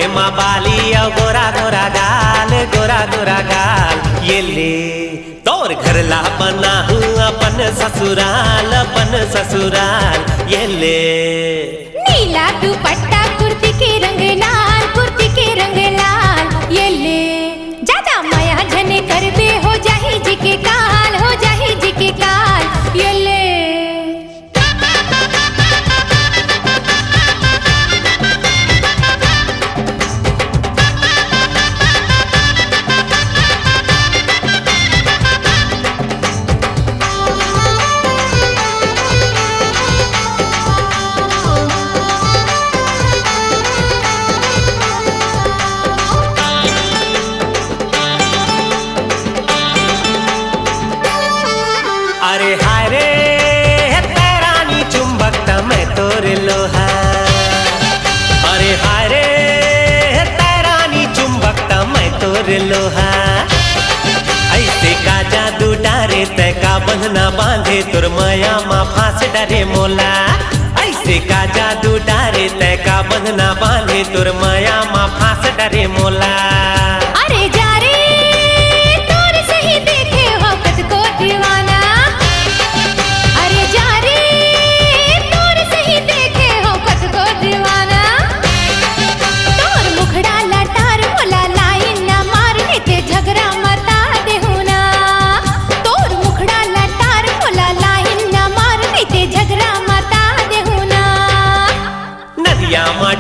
माँ बाली और गोरा गोरा गाल, गोरा गोरा गाल। ये ले तोर घर ला बना हूँ अपन ससुराल, अपन ससुराल। ये ले नीला दुपट्टा कुर्ती के रंग लाल, कुर्ती के रंग लाल। ये ले ज्यादा माया झने कर दे हो जाही जी के काल, हो जाही जी के काल। ये ले अरे हाय रे तेरानी चुंबक मैं तोर लोहा। अरे हाय रे तेरानी चुंबक मैं तोर लोहा। ऐसे का जादू डारे तय का बंधना बांधे तुर माया माँ फांस डरे मोला। ऐसे का जादू डारे तय का बंधना बांधे तुर माया माँ फांस डरे मोला। अरे जा रे तोर से ही देखे वक्त को दीवाना।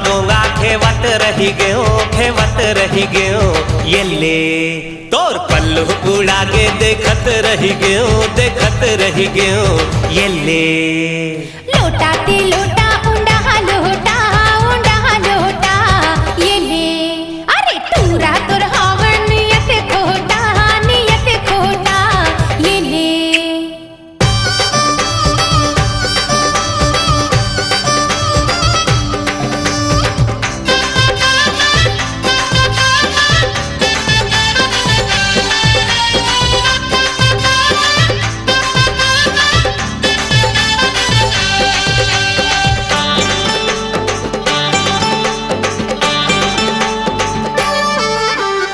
डोंगा खेवत रही गयो, खेवत रही गयो। ये ले तोर पल्लू उड़ा के देखत रही गयो, देखत रही गयो। ये ले लोटा ते लोटा ऊंडा लोटा, ऊंडा लोटा। ये ले अरे तूरा तोर हावन नियत खोटा, नियत खोटा। ये ले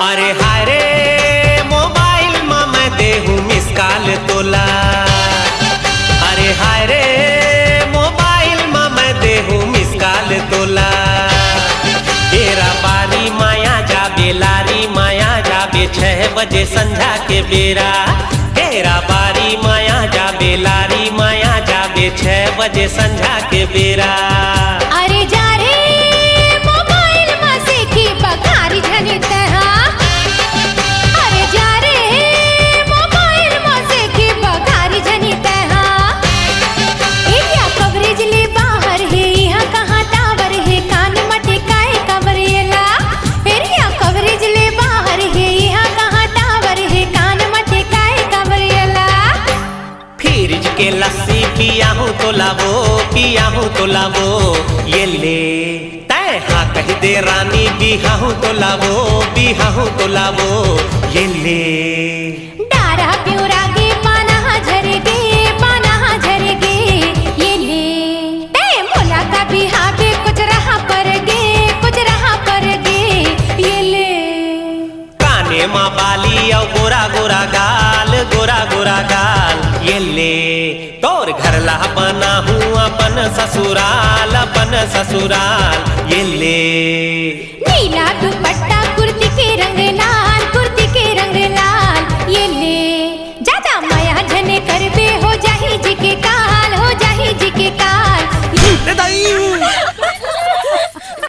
अरे हाय रे मोबाइल में मैं देहूँ मिस कॉल तोला। अरे हाय रे मोबाइल में मैं देहूँ मिस कॉल तोला। तेरा बारी माया जाबे लारी माया जाबे 6 बजे संध्या के बेरा। तेरा बारी माया जाबे लारी माया जाबे 6 बजे संध्या के बेरा। अरे जा रे मोबाइल में से की बखारी झनी तहा। अरे जा रे मोबाइल में से की बखारी झनी तहा। एरिया कवरेज ले बाहर है, यहाँ कहाँ टावर है, कान मटे काए कवरेला। एरिया कवरेज ले बाहर है, यहाँ कहाँ टावर है, कान मटे काए कवरेला। फ्रिज के लस्सी पिया हूँ तो लावो, पिया हूँ तो लावो। ये ले तय हाँ कह दे रानी बिहा हूँ तो लावो, बिहा हूँ तो लावो। ये ले डारा प्यूरा गे पाना झरगे, पाना झरगे। ये ले तय मोला का बिहा बे कुछ रहा पर गे, कुछ रहा पर गे। ये ले काने माँ बाली और गोरा गोरा गाल, गोरा गोरा गाल। ये ले तोर घर ला बना हूँ अपन ससुराल, अपन ससुराल। ये ले नीला दुपट्टा कुर्ती के रंग